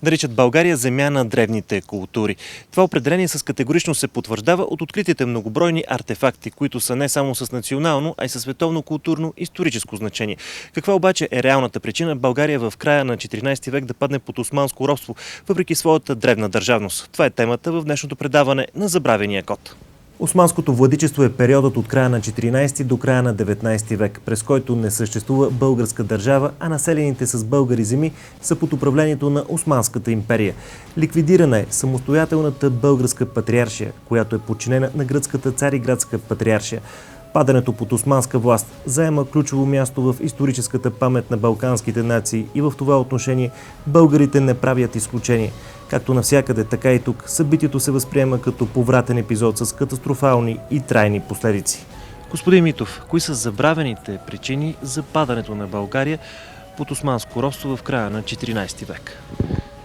Наричат България земя на древните култури. Това определение с категорично се потвърждава от откритите многобройни артефакти, които са не само с национално, а и със световно културно историческо значение. Каква обаче е реалната причина България в края на 14 век да падне под османско робство, въпреки своята древна държавност? Това е темата в днешното предаване на Забравения код. Османското владичество е периодът от края на 14 до края на 19 век, през който не съществува българска държава, а населените с българи земи са под управлението на Османската империя. Ликвидирана е самостоятелната българска патриаршия, която е подчинена на гръцката цариградска патриаршия. Падането под османска власт заема ключово място в историческата памет на балканските нации и в това отношение българите не правят изключение. Както навсякъде, така и тук, събитието се възприема като повратен епизод с катастрофални и трайни последици. Господин Митов, кои са забравените причини за падането на България под османско робство в края на 14 век?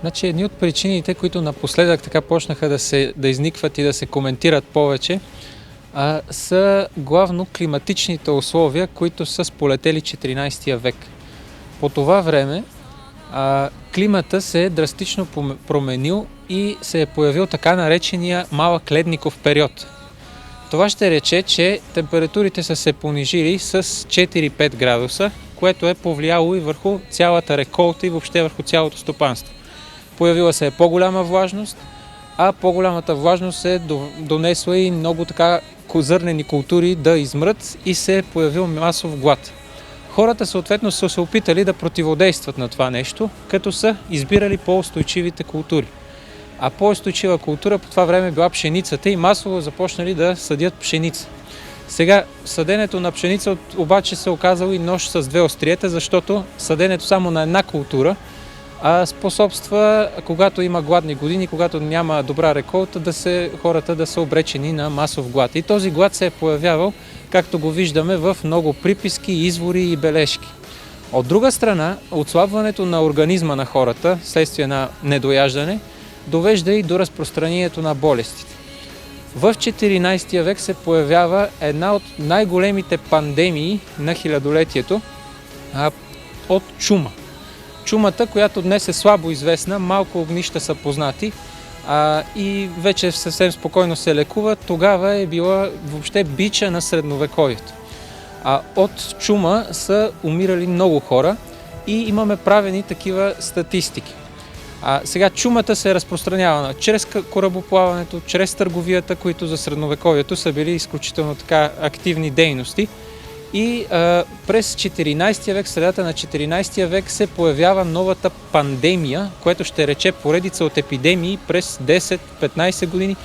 Значи, едни от причините, които напоследък така почнаха да изникват и да се коментират повече, са главно климатичните условия, които са сполетели 14 век. По това време климата се е драстично променил и се е появил така наречения малък ледников период. Това ще рече, че температурите са се понижили с 4-5 градуса, което е повлияло и върху цялата реколта и въобще върху цялото стопанство. Появила се е по-голяма влажност, а по-голямата влажност е донесла и много така зърнени култури да измрат и се е появил масов глад. Хората съответно са се опитали да противодействат на това нещо, като са избирали по-устойчивите култури. А по-устойчива култура по това време била пшеницата и масово започнали да съдят пшеница. Сега съденето на пшеница обаче се оказало и нож с две остриета, защото съденето само на една култура способства, когато има гладни години, когато няма добра реколта, хората да са обречени на масов глад. И този глад се е появявал, както го виждаме, в много приписки, извори и бележки. От друга страна, отслабването на организма на хората, следствие на недояждане, довежда и до разпространението на болестите. В 14 век се появява една от най-големите пандемии на хилядолетието от чума. Чумата, която днес е слабо известна, малко огнища са познати и вече съвсем спокойно се лекува, тогава е била въобще бича на средновековието. От чума са умирали много хора и имаме правени такива статистики. Сега чумата се е разпространявана чрез корабоплаването, чрез търговията, които за средновековието са били изключително така активни дейности. И през 14 век, средата на 14 век се появява новата пандемия, което ще рече поредица от епидемии през 10-15 години,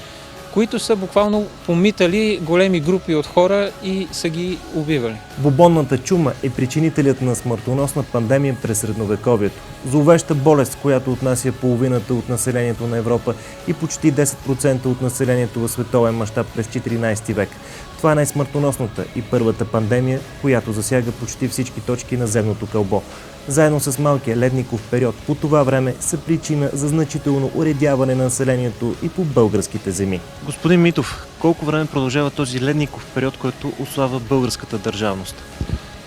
които са буквално помитали големи групи от хора и са ги убивали. Бубонната чума е причинителят на смъртоносна пандемия през средновековието. Зловеща болест, която отнася половината от населението на Европа и почти 10% от населението в световен мащаб през 14 век. Това е най-смъртоносната и първата пандемия, която засяга почти всички точки на земното кълбо. Заедно с малкия ледников период по това време са причина за значително уредяване на населението и по българските земи. Господин Митов, колко време продължава този ледников период, който ослабва българската държавност?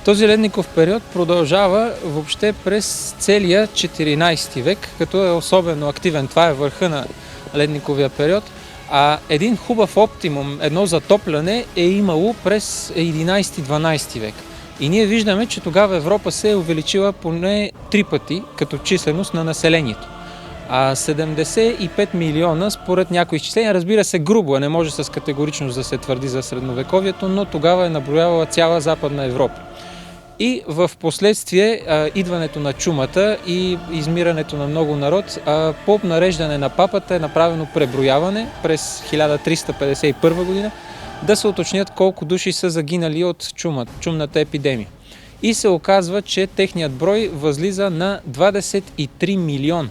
Този ледников период продължава въобще през целия 14 век, като е особено активен. Това е върха на ледниковия период. Един хубав оптимум, едно затопляне е имало през 11-12 век. И ние виждаме, че тогава Европа се е увеличила поне 3 пъти като численост на населението. 75 милиона според някои изчисления, разбира се грубо, не може с категоричност да се твърди за средновековието, но тогава е наброявала цяла Западна Европа. И в последствие идването на чумата и измирането на много народ, по нареждане на папата е направено преброяване през 1351 година, да се уточнят колко души са загинали от чумната епидемия. И се оказва, че техният брой възлиза на 23 милиона,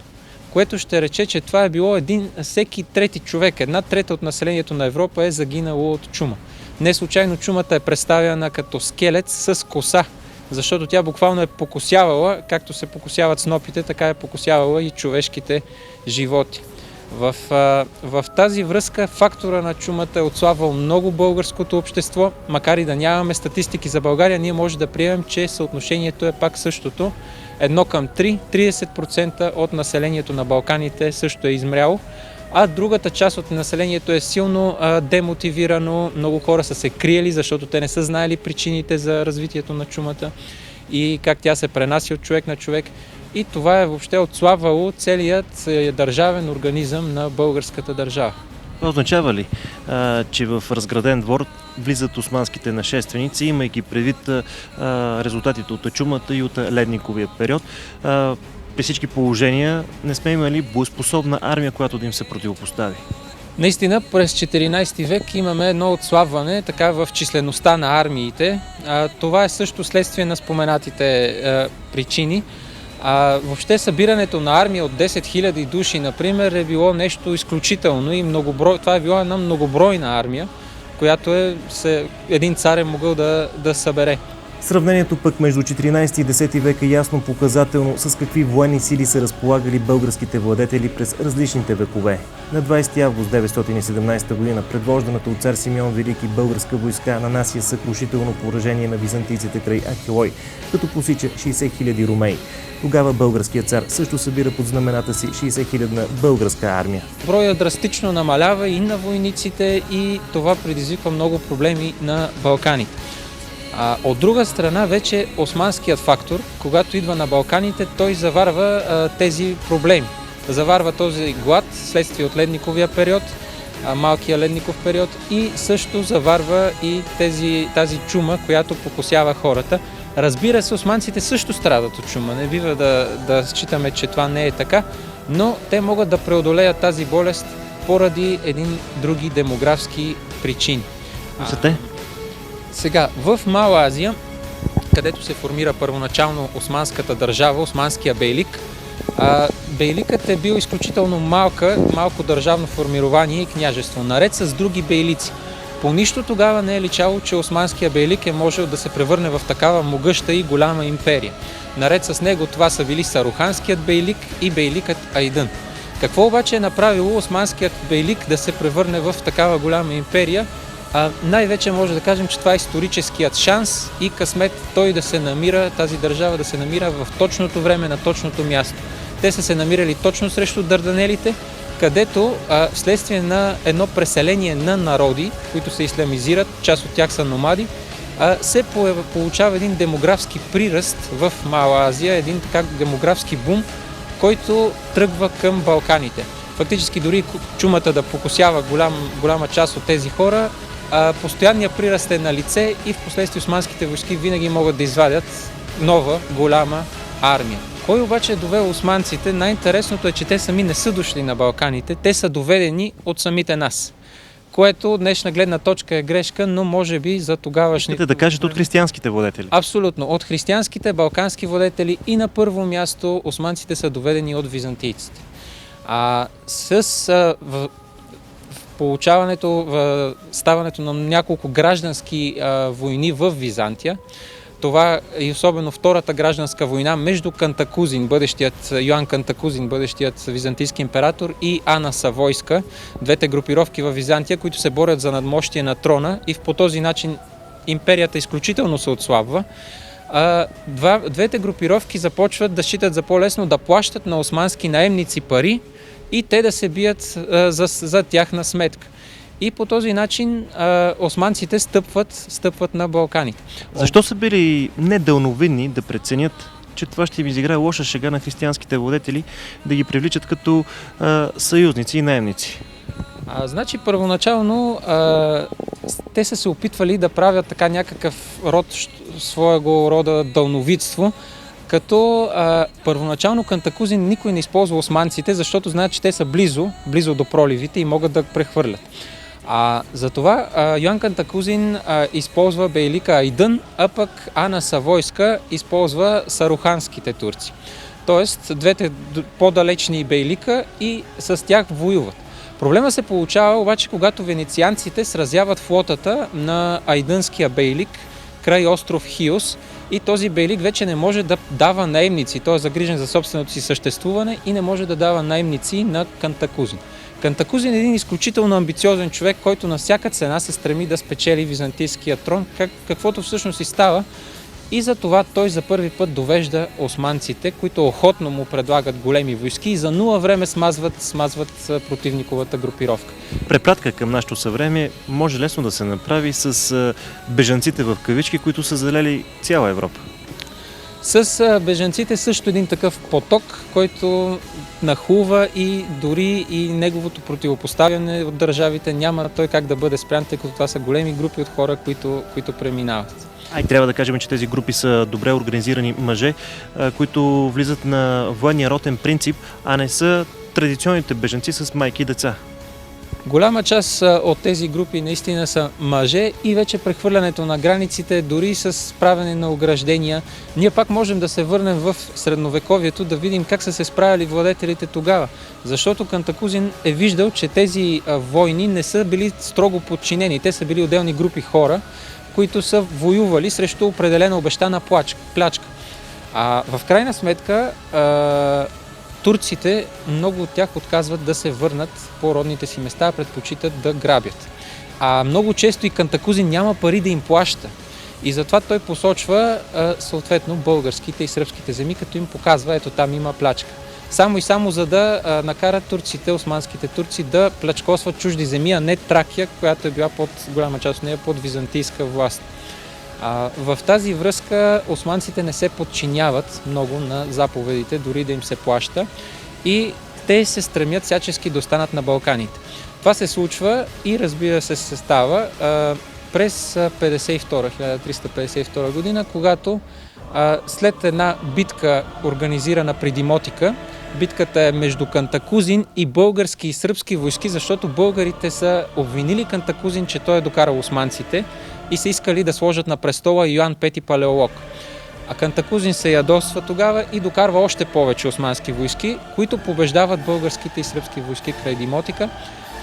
което ще рече, че това е било всеки трети човек, 1/3 от населението на Европа е загинало от чума. Не случайно чумата е представена като скелет с коса, защото тя буквално е покосявала, както се покосяват снопите, така е покосявала и човешките животи. В тази връзка фактора на чумата е отслабвал много българското общество. Макар и да нямаме статистики за България, ние може да приемем, че съотношението е пак същото 1:3, 30% от населението на Балканите също е измряло, а другата част от населението е силно демотивирано. Много хора са се криели, защото те не са знаели причините за развитието на чумата и как тя се пренася от човек на човек. И това е въобще отслабвало целият държавен организъм на българската държава. Това означава ли, че в разграден двор влизат османските нашественици, имайки предвид резултатите от чумата и от ледниковия период? При всички положения не сме имали боеспособна армия, която да им се противопостави. Наистина, през 14 век имаме едно отслабване така в числеността на армиите. Това е също следствие на споменатите причини. Въобще събирането на армия от 10 000 души, например, е било нещо изключително и това е била една многобройна армия, която един цар е могъл да събере. Сравнението пък между 14 и 10 век е ясно показателно с какви военни сили са разполагали българските владетели през различните векове. На 20 август 917 г. предвожданата от цар Симеон Велики българска войска нанася съкрушително поражение на византийците край Ахилой, като посича 60 000 ромеи. Тогава българският цар също събира под знамената си 60 000 българска армия. Броя драстично намалява и на войниците, и това предизвиква много проблеми на Балканите. От друга страна, вече османският фактор, когато идва на Балканите, той заварва тези проблеми. Заварва този глад следствие от ледниковия период, малкия ледников период, и също заварва и тази чума, която покосява хората. Разбира се, османците също страдат от чума. Не бива да считаме, че това не е така, но те могат да преодолеят тази болест поради други демографски причини. Са те? Сега, в Мала Азия, където се формира първоначално османската държава, османския бейлик, бейликът е бил изключително малко държавно формирование и княжество, наред с други бейлици. По нищо тогава не е личало, че османския бейлик е можел да се превърне в такава могъща и голяма империя. Наред с него това са били Саруханският бейлик и бейликът Айдън. Какво обаче е направило османският бейлик да се превърне в такава голяма империя? Най-вече може да кажем, че това е историческият шанс и късмет тази държава да се намира в точното време, на точното място. Те са се намирали точно срещу дарданелите, където вследствие на едно преселение на народи, които се ислямизират, част от тях са номади, се получава един демографски приръст в Мала Азия, един демографски бум, който тръгва към Балканите. Фактически дори чумата да покосява голяма част от тези хора, постоянният приръст е на лице и в последствие османските войски винаги могат да извадят нова голяма армия. Кой обаче е довел османците? Най-интересното е, че те сами не са дошли на Балканите, те са доведени от самите нас. Което от днешна гледна точка е грешка, но може би за тогавашните... Искате да кажете от християнските владетели? Абсолютно. От християнските балкански владетели и на първо място османците са доведени от византийците. Ставането на няколко граждански войни в Византия, това и особено втората гражданска война между Кантакузин, Йоан Кантакузин, бъдещият византийски император, и Ана Савойска, двете групировки в Византия, които се борят за надмощие на трона, и по този начин империята изключително се отслабва. Двете групировки започват да считат за по-лесно да плащат на османски наемници пари и те да се бият за тяхна сметка. И по този начин османците стъпват на Балканите. Защо са били недалновидни да преценят, че това ще им изиграе лоша шега на християнските владетели да ги привличат като съюзници и наемници? Значи, първоначално те са се опитвали да правят така някакъв своего рода дълновидство, като първоначално Кантакузин никой не използва османците, защото знаят, че те са близо до проливите и могат да прехвърлят. Затова Йоан Кантакузин използва бейлика Айдън, а пък Ана Савойска използва саруханските турци. Тоест, двете по-далечни бейлика и с тях воюват. Проблема се получава обаче, когато венецианците сразяват флотата на айдънския бейлик край остров Хиос, и този бейлик вече не може да дава наемници. Той е загрижен за собственото си съществуване и не може да дава наемници на Кантакузин. Кантакузин е един изключително амбициозен човек, който на всяка цена се стреми да спечели византийския трон, каквото всъщност и става. И за това той за първи път довежда османците, които охотно му предлагат големи войски и за нула време смазват противниковата групировка. Препратка към нашето съвремие може лесно да се направи с бежанците в кавички, които са залели цяла Европа. С бежанците също един такъв поток, който нахлува и дори и неговото противопоставяне от държавите няма той как да бъде спрян, тъй като това са големи групи от хора, които преминават. Трябва да кажем, че тези групи са добре организирани мъже, които влизат на военния ротен принцип, а не са традиционните бежанци с майки и деца. Голяма част от тези групи наистина са мъже и вече прехвърлянето на границите, дори с правене на ограждения. Ние пак можем да се върнем в средновековието, да видим как са се справили владетелите тогава. Защото Кантакузин е виждал, че тези войни не са били строго подчинени. Те са били отделни групи хора, които са воювали срещу определена обещана плячка. В крайна сметка турците, много от тях отказват да се върнат по родните си места, предпочитат да грабят. Много често и Кантакузин няма пари да им плаща. И затова той посочва съответно българските и сръбските земи, като им показва, ето там има плячка. Само и само за да накарат турците, османските турци, да плячкосват чужди земи, а не Тракия, която е била голяма част от нея под византийска власт. В тази връзка османците не се подчиняват много на заповедите, дори да им се плаща, и те се стремят всячески да останат на Балканите. Това се случва и разбира се става през 1352 година, когато след една битка, организирана при Димотика, битката е между Кантакузин и български и сръбски войски, защото българите са обвинили Кантакузин, че той е докарал османците и са искали да сложат на престола Йоан V Палеолог. Кантакузин се ядосва тогава и докарва още повече османски войски, които побеждават българските и сръбски войски край Димотика,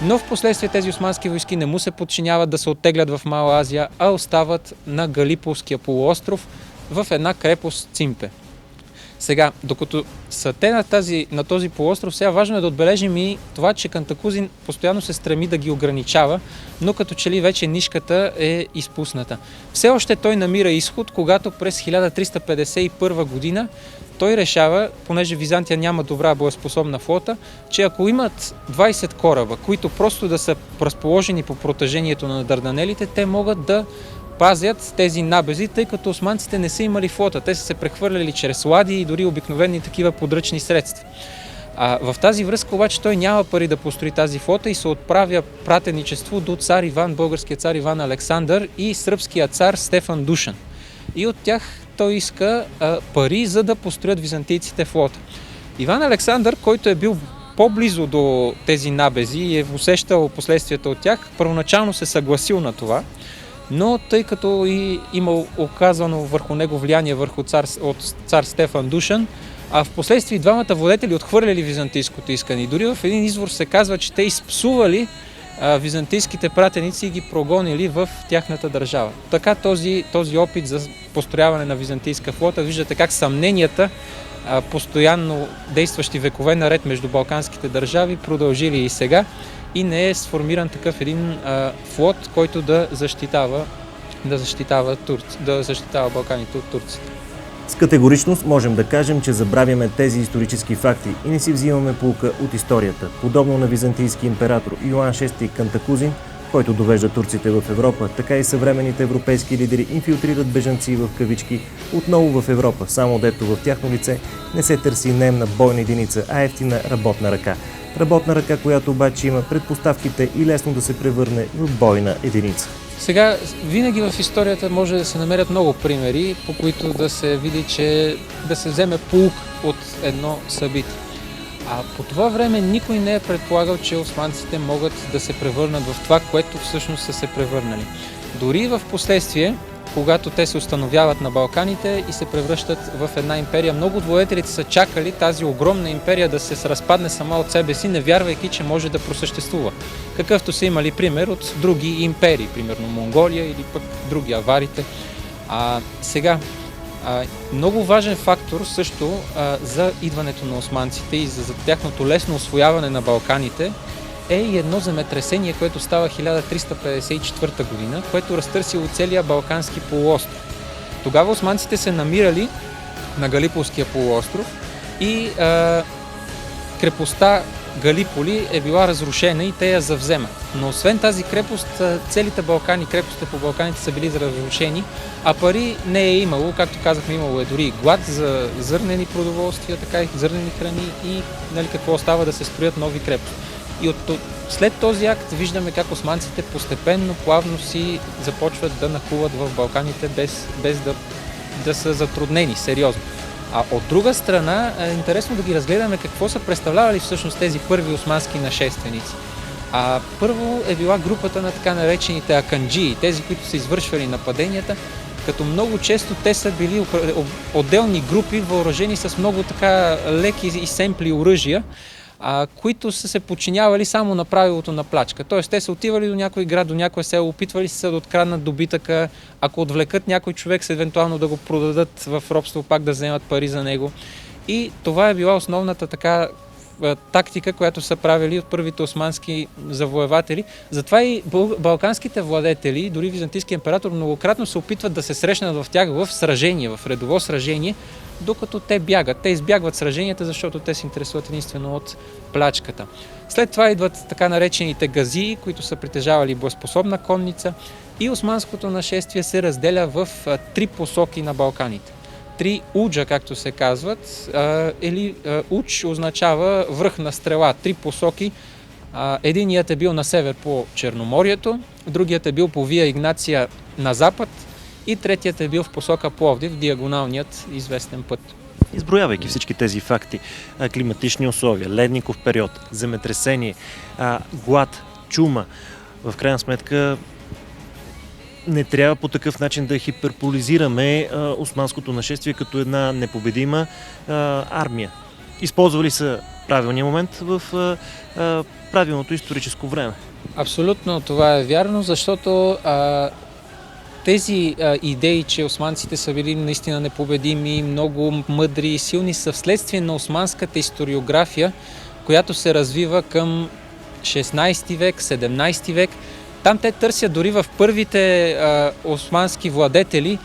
но в последствие тези османски войски не му се подчиняват да се оттеглят в Мала Азия, а остават на Галиполския полуостров в една крепост Цимпе. Сега, докато са те на този полуостров, сега важно е да отбележим и това, че Кантакузин постоянно се стреми да ги ограничава, но като че ли вече нишката е изпусната. Все още той намира изход, когато през 1351 година той решава, понеже Византия няма добра боеспособна флота, че ако имат 20 кораба, които просто да са разположени по протежението на Дарданелите, те могат да пазят тези набези, тъй като османците не са имали флота. Те са се прехвърляли чрез лади и дори обикновени такива подръчни средства. В тази връзка обаче той няма пари да построи тази флота и се отправя пратеничество до цар Иван, българския цар Иван Александър и сръбския цар Стефан Душан. И от тях той иска пари, за да построят византийците флота. Иван Александър, който е бил по-близо до тези набези и е усещал последствията от тях, първоначално се съгласил на това, но тъй като и имал оказано върху него влияние върху цар Стефан Душан, в последствие двамата владетели отхвърляли византийското искане. И дори в един извор се казва, че те изпсували византийските пратеници и ги прогонили в тяхната държава. Така този опит за построяване на византийска флота, виждате как съмненията, постоянно действащи векове наред между балканските държави, продължили и сега, и не е сформиран такъв един флот, който да защитава Балканите от турците. С категоричност можем да кажем, че забравяме тези исторически факти и не си взимаме поука от историята. Подобно на византийски император Йоан VI Кантакузин, който довежда турците в Европа, така и съвременните европейски лидери инфилтрират бежанци в кавички отново в Европа, само дето в тяхно лице не се търси наемна бойна единица, а ефтина работна ръка. Работна ръка, която обаче има предпоставките и лесно да се превърне в бойна единица. Сега, винаги в историята може да се намерят много примери, по които да се види, че да се вземе поук от едно събитие. По това време никой не е предполагал, че османците могат да се превърнат в това, което всъщност са се превърнали. Дори в последствие, когато те се установяват на Балканите и се превръщат в една империя, много от владетелите са чакали тази огромна империя да се разпадне сама от себе си, не вярвайки, че може да просъществува. Какъвто са имали пример от други империи, примерно Монголия или пък други, аварите. Сега, много важен фактор също за идването на османците и за тяхното лесно усвояване на Балканите е и едно земетресение, което става 1354 година, което разтърсило целия Балкански полуостров. Тогава османците се намирали на Галиполския полуостров и крепостта Галиполи е била разрушена и те я завземат. Но освен тази крепост, целите Балкани, крепостите по Балканите са били разрушени, а пари не е имало, както казахме, имало е дори глад за зърнени продоволствия, така и зърнени храни и какво остава да се строят нови крепости. И след този акт виждаме как османците постепенно, плавно си започват да нахлуват в Балканите без да са затруднени сериозно. А от друга страна е интересно да ги разгледаме какво са представлявали всъщност тези първи османски нашественици. Първо е била групата на така наречените аканджии, тези, които са извършвали нападенията, като много често те са били отделни групи, въоръжени с много така леки и семпли оръжия, които са се подчинявали само на правилото на плячка. Тоест, те са отивали до някой град, до някое село, опитвали се да откраднат добитъка, ако отвлекат някой човек, евентуално да го продадат в робство, пак да вземат пари за него. И това е била основната така тактика, която са правили от първите османски завоеватели. Затова и балканските владетели, дори византийски император, многократно се опитват да се срещнат в тях в сражение, в редово сражение, докато те бягат. Те избягват сраженията, защото те се интересуват единствено от плячката. След това идват така наречените газии, които са притежавали боеспособна конница, и османското нашествие се разделя в три посоки на Балканите. Три уджа, както се казват, или удж означава връх на стрела, три посоки. Единият е бил на север по Черноморието, другият е бил по Вия Игнация на запад и третият е бил в посока Пловдив, диагоналният известен път. Изброявайки всички тези факти, климатични условия, ледников период, земетресение, глад, чума, в крайна сметка не трябва по такъв начин да хиперполизираме османското нашествие като една непобедима армия. Използвали са правилния момент в правилното историческо време. Абсолютно това е вярно, защото тези идеи, че османците са били наистина непобедими, много мъдри и силни, са вследствие на османската историография, която се развива към 16 век, 17 век. Там те търсят дори в първите османски владетели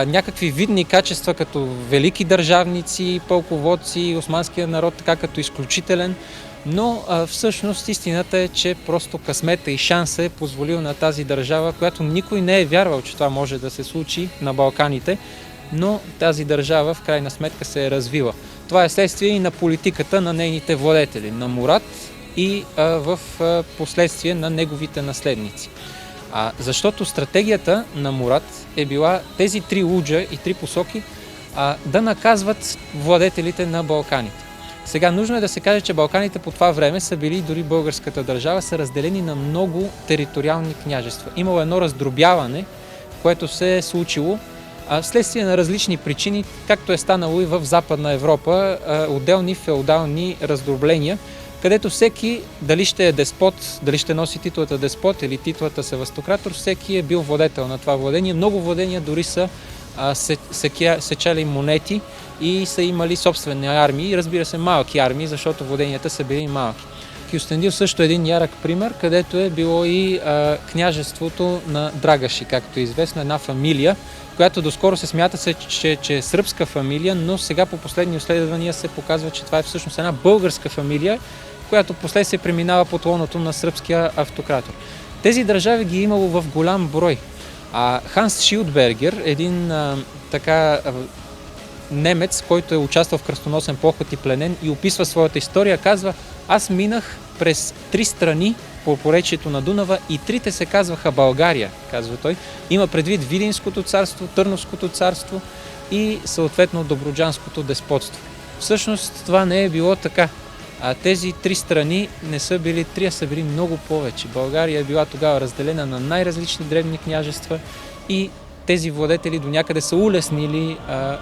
някакви видни качества като велики държавници, пълководци, османския народ така като изключителен, но всъщност истината е, че просто късмета и шанса е позволил на тази държава, която никой не е вярвал, че това може да се случи на Балканите, но тази държава в крайна сметка се е развила. Това е следствие и на политиката на нейните владетели, на Мурад и в последствие на неговите наследници. Защото стратегията на Мурад е била тези три уджа и три посоки да наказват владетелите на Балканите. Сега нужно е да се каже, че Балканите по това време са били, дори българската държава, са разделени на много териториални княжества. Имало едно раздробяване, което се е случило вследствие на различни причини, както е станало и в Западна Европа, отделни феодални раздробления, където всеки, дали ще е деспот, дали ще носи титлата деспот или титлата севастократор, всеки е бил владетел на това владение. Много владения дори са сечали монети и са имали собствени армии, разбира се малки армии, защото владенията са били малки. Кюстендил също е един ярък пример, където е било и княжеството на Драгаши, както е известно, една фамилия, която доскоро се смята, че е сръбска фамилия, но сега по последни изследвания се показва, че това е всъщност една българска фамилия, която последствие преминава под лоното на сръбския автократор. Тези държави ги е имало в голям брой. Ханс Шилдбергер, един немец, който е участвал в кръстоносен поход и пленен и описва своята история, казва: аз минах през три страни по поречието на Дунава и трите се казваха България, казва той. Има предвид Видинското царство, Търновското царство и съответно Добруджанското деспотство. Всъщност това не е било така. Тези три страни не са били три, а са били много повече. България е била тогава разделена на най-различни древни княжества и тези владетели до някъде са улеснили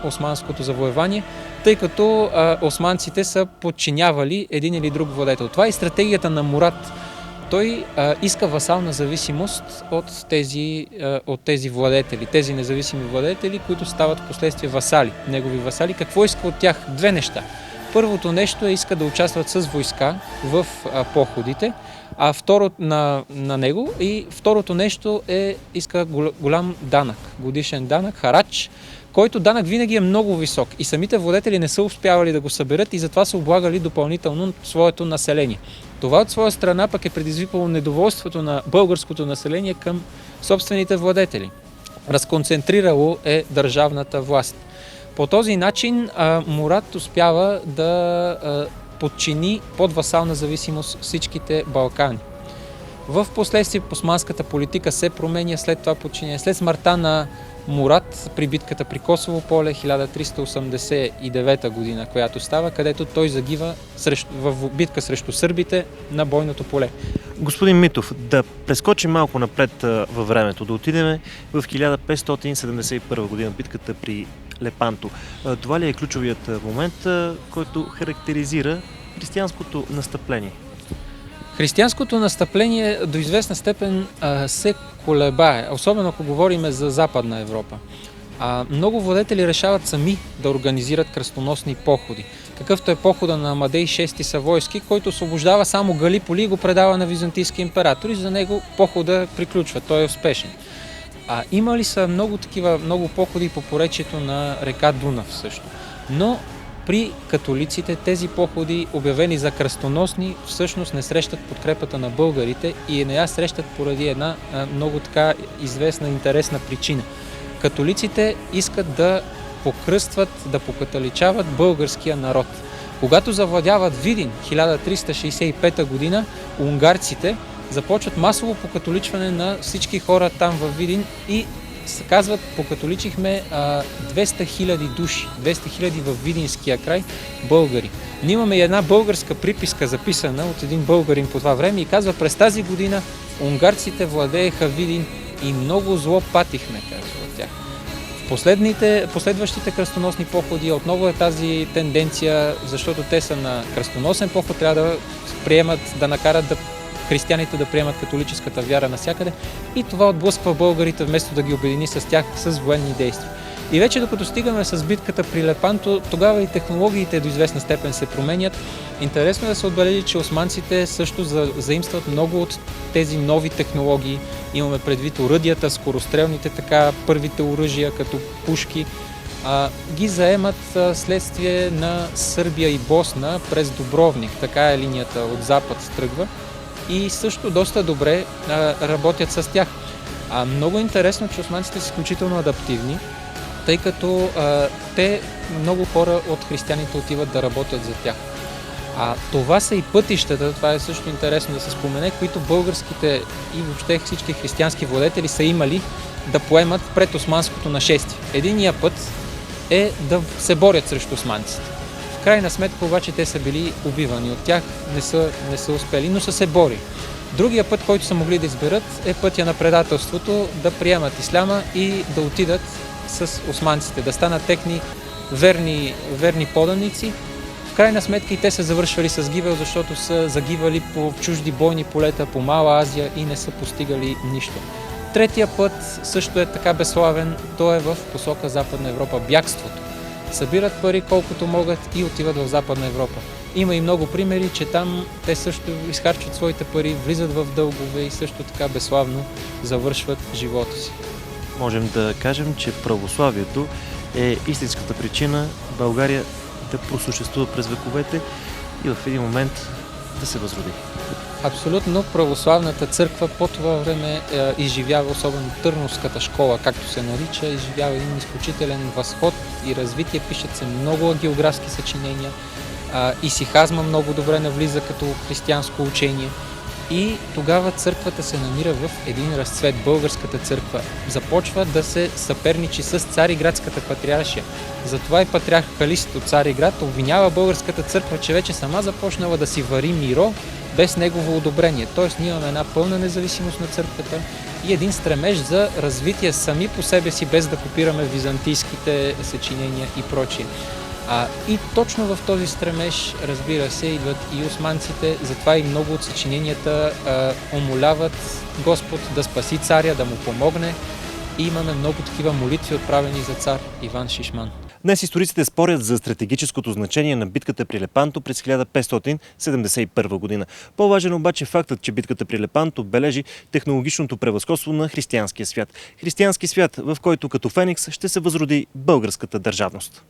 османското завоевание, тъй като османците са подчинявали един или друг владетел. Това е стратегията на Мурад. Той иска васална зависимост от тези владетели, тези независими владетели, които стават в последствие васали, негови васали. Какво иска от тях? Две неща. Първото нещо е иска да участват с войска в походите, а второто на него и второто нещо е иска голям данък, годишен данък, харач, който данък винаги е много висок и самите владетели не са успявали да го съберат и затова са облагали допълнително своето население. Това от своя страна пък е предизвикало недоволството на българското население към собствените владетели. Разконцентрирало е държавната власт. По този начин Мурад успява да подчини под васална зависимост всичките Балкани. В последствие османската политика се променя след това подчинение. След смъртта на Мурад при битката при Косово поле 1389 година, която става, където той загива в битка срещу сърбите на бойното поле. Господин Митов, да прескочим малко напред във времето, да отидем в 1571 година, битката при Лепанто. Това ли е ключовият момент, който характеризира християнското настъпление? Християнското настъпление до известна степен се колебае, особено ако говорим за Западна Европа. Много владетели решават сами да организират кръстоносни походи. Какъвто е похода на Амадей VI Савойски, който освобождава само Галиполи и го предава на византийски императори. За него похода приключва, той е успешен. Имали са много походи по поречието на река Дунав също. Но при католиците тези походи, обявени за кръстоносни, всъщност не срещат подкрепата на българите и не я срещат поради една много така известна интересна причина. Католиците искат да покръстват, да покатоличават българския народ. Когато завладяват Видин 1365 година, унгарците започват масово покатоличване на всички хора там във Видин и се казват, покатоличихме 200 000 души, 200 000 в Видинския край българи. Ние имаме една българска приписка, записана от един българин по това време и казва, през тази година унгарците владееха Видин и много зло патихме, казва от тях. В последващите кръстоносни походи отново е тази тенденция, защото те са на кръстоносен поход, трябва да приемат, да накарат християните да приемат католическата вяра навсякъде и това отблъсква българите, вместо да ги обедини с тях с военни действия. И вече докато стигаме с битката при Лепанто, тогава и технологиите до известна степен се променят. Интересно е да се отбележи, че османците също заимстват много от тези нови технологии. Имаме предвид оръдията, скорострелните, първите оръжия, като пушки. Ги заемат следствие на Сърбия и Босна през Дубровник. Така е линията от запад тръгва. И също доста добре работят с тях. Много интересно, че османците са изключително адаптивни, тъй като много хора от християните отиват да работят за тях. Това са и пътищата, това е също интересно да се спомене, които българските и въобще всички християнски владетели са имали да поемат пред османското нашествие. Единият път е да се борят срещу османците. В крайна сметка обаче те са били убивани от тях, не са успели, но са се борили. Другия път, който са могли да изберат, е пътя на предателството, да приемат исляма и да отидат с османците, да станат техни верни поданици. В крайна сметка и те са завършвали с гибел, защото са загивали по чужди бойни полета по Мала Азия и не са постигали нищо. Третия път също е така безславен, то е в посока Западна Европа, бягството. Събират пари колкото могат и отиват в Западна Европа. Има и много примери, че там те също изхарчват своите пари, влизат в дългове и също така безславно завършват живота си. Можем да кажем, че православието е истинската причина България да просъществува през вековете и в един момент да се възроди. Абсолютно, православната църква по това време изживява, особено Търновската школа, както се нарича, изживява един изключителен възход и развитие. Пишат се много географски съчинения. Исихазма много добре навлиза като християнско учение. И тогава църквата се намира в един разцвет. Българската църква започва да се съперничи с Цариградската патриаршия. Затова и патриарх Калист от Цариград обвинява българската църква, че вече сама започнала да си вари миро без негово одобрение. Тоест ние имаме една пълна независимост на църквата и един стремеж за развитие сами по себе си, без да копираме византийските съчинения и прочие. И точно в този стремеж, разбира се, идват и османците, затова и много от съчиненията умоляват Господ да спаси царя, да му помогне и имаме много такива молитви, отправени за цар Иван Шишман. Днес историците спорят за стратегическото значение на битката при Лепанто през 1571 година. По-важен обаче фактът, че битката при Лепанто бележи технологичното превъзходство на християнския свят. Християнски свят, в който като феникс ще се възроди българската държавност.